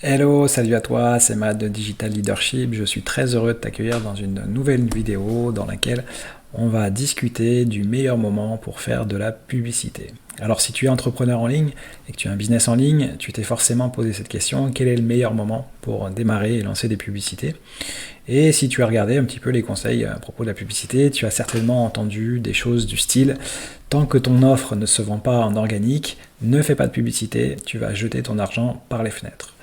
Hello, salut à toi, c'est Matt de Digital Leadership. Je suis très heureux de t'accueillir dans une nouvelle vidéo dans laquelle on va discuter du meilleur moment pour faire de la publicité. Alors si tu es entrepreneur en ligne et que tu as un business en ligne, tu t'es forcément posé cette question, quel est le meilleur moment pour démarrer et lancer des publicités? Et si tu as regardé un petit peu les conseils à propos de la publicité, tu as certainement entendu des choses du style tant que ton offre ne se vend pas en organique, ne fais pas de publicité, tu vas jeter ton argent par les fenêtres.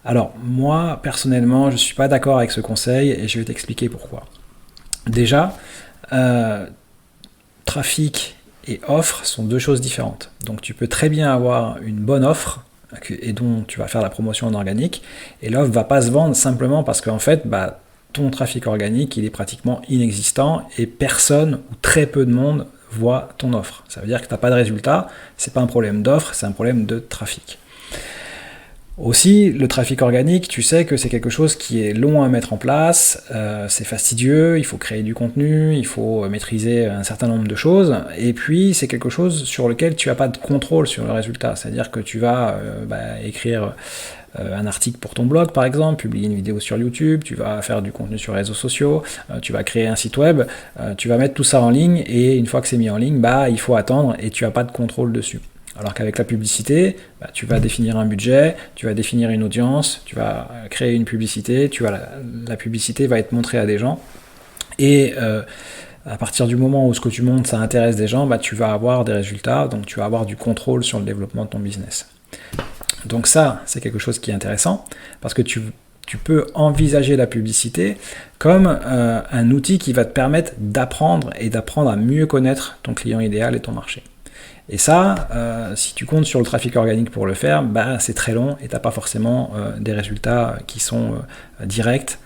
Alors, moi, personnellement, je ne suis pas d'accord avec ce conseil et je vais t'expliquer pourquoi. Déjà, trafic et offre sont deux choses différentes. Donc, tu peux très bien avoir une bonne offre et dont tu vas faire la promotion en organique et l'offre ne va pas se vendre simplement parce qu'en fait, ton trafic organique, il est pratiquement inexistant et personne ou très peu de monde voit ton offre. Ça veut dire que tu n'as pas de résultat, c'est pas un problème d'offre, c'est un problème de trafic. Aussi, le trafic organique, tu sais que c'est quelque chose qui est long à mettre en place, c'est fastidieux, il faut créer du contenu, il faut maîtriser un certain nombre de choses, et puis c'est quelque chose sur lequel tu n'as pas de contrôle sur le résultat, c'est-à-dire que tu vas écrire un article pour ton blog par exemple, publier une vidéo sur YouTube, tu vas faire du contenu sur les réseaux sociaux, tu vas créer un site web, tu vas mettre tout ça en ligne, et une fois que c'est mis en ligne, il faut attendre et tu n'as pas de contrôle dessus. Alors qu'avec la publicité, tu vas définir un budget, tu vas définir une audience, tu vas créer une publicité, la publicité va être montrée à des gens, et à partir du moment où ce que tu montres, ça intéresse des gens, tu vas avoir des résultats, donc tu vas avoir du contrôle sur le développement de ton business. Donc ça, c'est quelque chose qui est intéressant, parce que tu peux envisager la publicité comme un outil qui va te permettre d'apprendre à mieux connaître ton client idéal et ton marché. Et ça, si tu comptes sur le trafic organique pour le faire, c'est très long et tu n'as pas forcément des résultats qui sont directs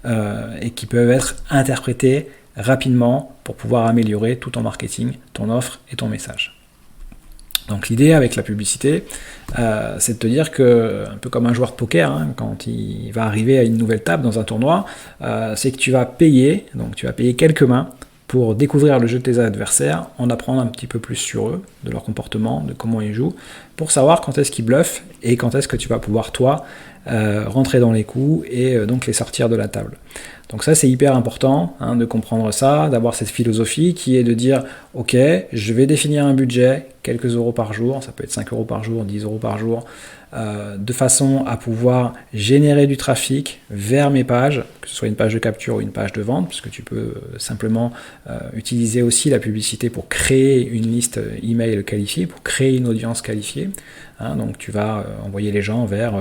et qui peuvent être interprétés rapidement pour pouvoir améliorer tout ton marketing, ton offre et ton message. Donc l'idée avec la publicité, c'est de te dire que, un peu comme un joueur de poker, quand il va arriver à une nouvelle table dans un tournoi, c'est que tu vas payer quelques mains pour découvrir le jeu de tes adversaires, en apprendre un petit peu plus sur eux, de leur comportement, de comment ils jouent, pour savoir quand est-ce qu'ils bluffent et quand est-ce que tu vas pouvoir, toi, rentrer dans les coups et donc les sortir de la table. Donc ça, c'est hyper important de comprendre ça, d'avoir cette philosophie qui est de dire « Ok, je vais définir un budget, quelques euros par jour, ça peut être 5 euros par jour, 10 euros par jour, de façon à pouvoir générer du trafic vers mes pages, que ce soit une page de capture ou une page de vente, puisque tu peux simplement utiliser aussi la publicité pour créer une liste email qualifiée, pour créer une audience qualifiée. Donc tu vas envoyer les gens vers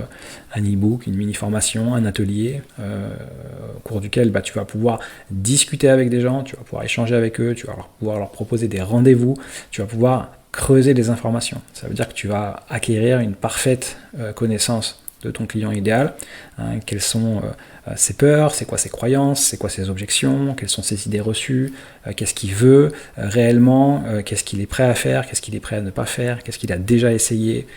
un e-book, une mini-formation, un atelier, au cours duquel tu vas pouvoir discuter avec des gens, tu vas pouvoir échanger avec eux, tu vas pouvoir leur proposer des rendez-vous, tu vas pouvoir creuser des informations. Ça veut dire que tu vas acquérir une parfaite connaissance de ton client idéal, quelles sont ses peurs, c'est quoi ses croyances, c'est quoi ses objections, quelles sont ses idées reçues, qu'est-ce qu'il veut réellement, qu'est-ce qu'il est prêt à faire, qu'est-ce qu'il est prêt à ne pas faire, qu'est-ce qu'il a déjà essayé,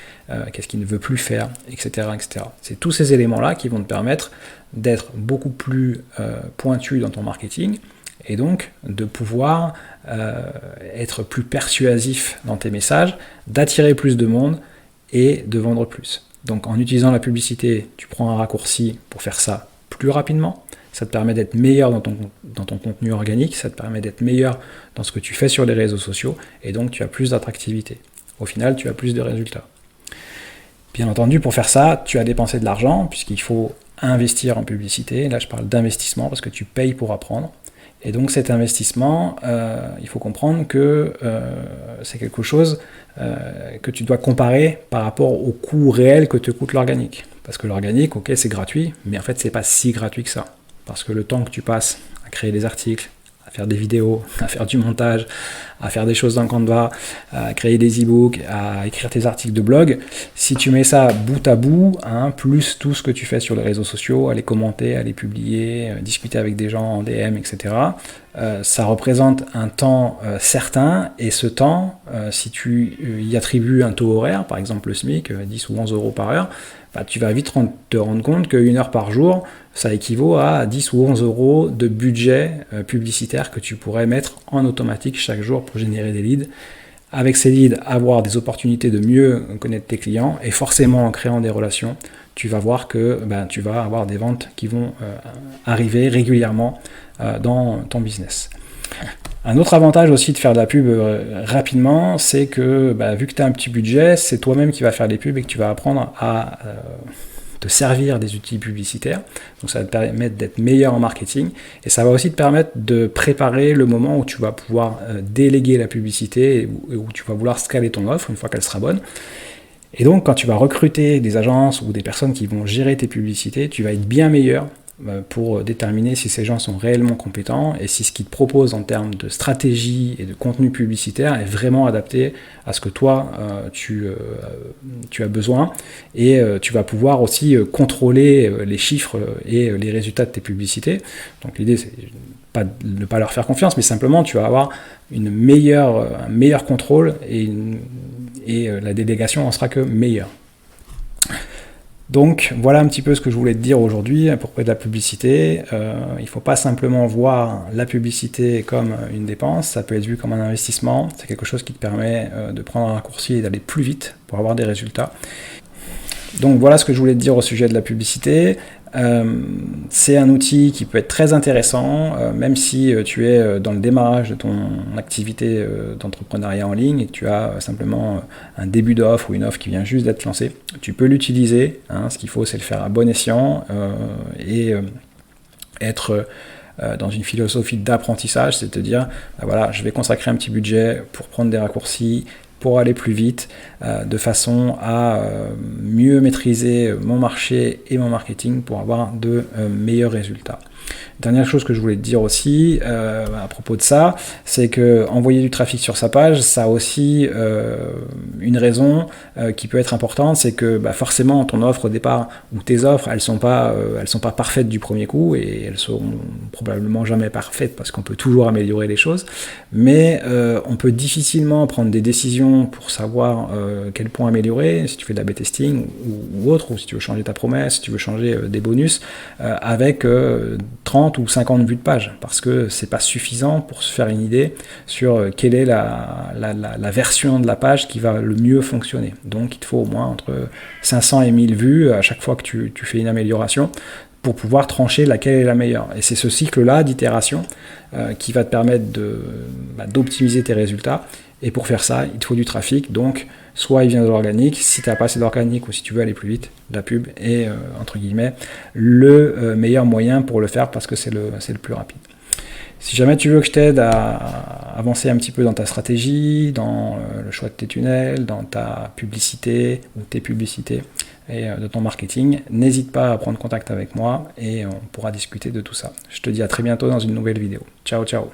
qu'est-ce qu'il ne veut plus faire, etc. etc. C'est tous ces éléments-là qui vont te permettre d'être beaucoup plus pointu dans ton marketing, et donc de pouvoir être plus persuasif dans tes messages, d'attirer plus de monde et de vendre plus. Donc en utilisant la publicité, tu prends un raccourci pour faire ça plus rapidement, ça te permet d'être meilleur dans ton contenu organique, ça te permet d'être meilleur dans ce que tu fais sur les réseaux sociaux, et donc tu as plus d'attractivité. Au final, tu as plus de résultats. Bien entendu, pour faire ça, tu as dépensé de l'argent, puisqu'il faut investir en publicité. Là, je parle d'investissement parce que tu payes pour apprendre. Et donc cet investissement, il faut comprendre que c'est quelque chose que tu dois comparer par rapport au coût réel que te coûte l'organique. Parce que l'organique, ok, c'est gratuit, mais en fait, c'est pas si gratuit que ça. Parce que le temps que tu passes à créer des articles, à faire des vidéos, à faire du montage, à faire des choses dans Canva, à créer des e-books, à écrire tes articles de blog, si tu mets ça bout à bout, plus tout ce que tu fais sur les réseaux sociaux, à les commenter, à les publier, discuter avec des gens en DM, etc., ça représente un temps certain, et ce temps, si tu y attribues un taux horaire, par exemple le SMIC, 10 ou 11 euros par heure, tu vas vite te rendre compte qu'une heure par jour, ça équivaut à 10 ou 11 euros de budget publicitaire que tu pourrais mettre en automatique chaque jour pour générer des leads avec ces leads, avoir des opportunités de mieux connaître tes clients, et forcément en créant des relations, tu vas voir que tu vas avoir des ventes qui vont arriver régulièrement dans ton business. Un autre avantage aussi de faire de la pub rapidement, c'est que vu que tu as un petit budget, c'est toi-même qui vas faire les pubs et que tu vas apprendre à te servir des outils publicitaires. Donc ça va te permettre d'être meilleur en marketing et ça va aussi te permettre de préparer le moment où tu vas pouvoir déléguer la publicité et où tu vas vouloir scaler ton offre une fois qu'elle sera bonne. Et donc quand tu vas recruter des agences ou des personnes qui vont gérer tes publicités, tu vas être bien meilleur pour déterminer si ces gens sont réellement compétents et si ce qu'ils te proposent en termes de stratégie et de contenu publicitaire est vraiment adapté à ce que toi tu as besoin, et tu vas pouvoir aussi contrôler les chiffres et les résultats de tes publicités. Donc l'idée c'est pas de ne pas leur faire confiance, mais simplement tu vas avoir un meilleur contrôle et la délégation en sera que meilleure. Donc voilà un petit peu ce que je voulais te dire aujourd'hui à propos de la publicité. Il ne faut pas simplement voir la publicité comme une dépense, ça peut être vu comme un investissement, c'est quelque chose qui te permet de prendre un raccourci et d'aller plus vite pour avoir des résultats. Donc voilà ce que je voulais te dire au sujet de la publicité. C'est un outil qui peut être très intéressant, même si tu es dans le démarrage de ton activité d'entrepreneuriat en ligne et que tu as simplement un début d'offre ou une offre qui vient juste d'être lancée. Tu peux l'utiliser, ce qu'il faut c'est le faire à bon escient et être dans une philosophie d'apprentissage, c'est de te dire, voilà, je vais consacrer un petit budget pour prendre des raccourcis, pour aller plus vite, de façon à mieux maîtriser mon marché et mon marketing pour avoir de meilleurs résultats. Dernière chose que je voulais te dire aussi à propos de ça, c'est que envoyer du trafic sur sa page, ça a aussi une raison qui peut être importante, c'est que forcément ton offre au départ ou tes offres, elles sont pas parfaites du premier coup et elles seront probablement jamais parfaites parce qu'on peut toujours améliorer les choses, mais on peut difficilement prendre des décisions pour savoir quel point améliorer, si tu fais de la B testing ou autre, ou si tu veux changer ta promesse, si tu veux changer des bonus avec 30 ou 50 vues de page, parce que c'est pas suffisant pour se faire une idée sur quelle est la version de la page qui va le mieux fonctionner. Donc il te faut au moins entre 500 et 1000 vues à chaque fois que tu fais une amélioration pour pouvoir trancher laquelle est la meilleure. Et c'est ce cycle-là d'itération qui va te permettre d'optimiser tes résultats. Et pour faire ça, il te faut du trafic, donc soit il vient de l'organique, si tu n'as pas assez d'organique ou si tu veux aller plus vite, la pub est, entre guillemets, le meilleur moyen pour le faire parce que c'est le plus rapide. Si jamais tu veux que je t'aide à avancer un petit peu dans ta stratégie, dans le choix de tes tunnels, dans ta publicité ou tes publicités et de ton marketing, n'hésite pas à prendre contact avec moi et on pourra discuter de tout ça. Je te dis à très bientôt dans une nouvelle vidéo. Ciao, ciao.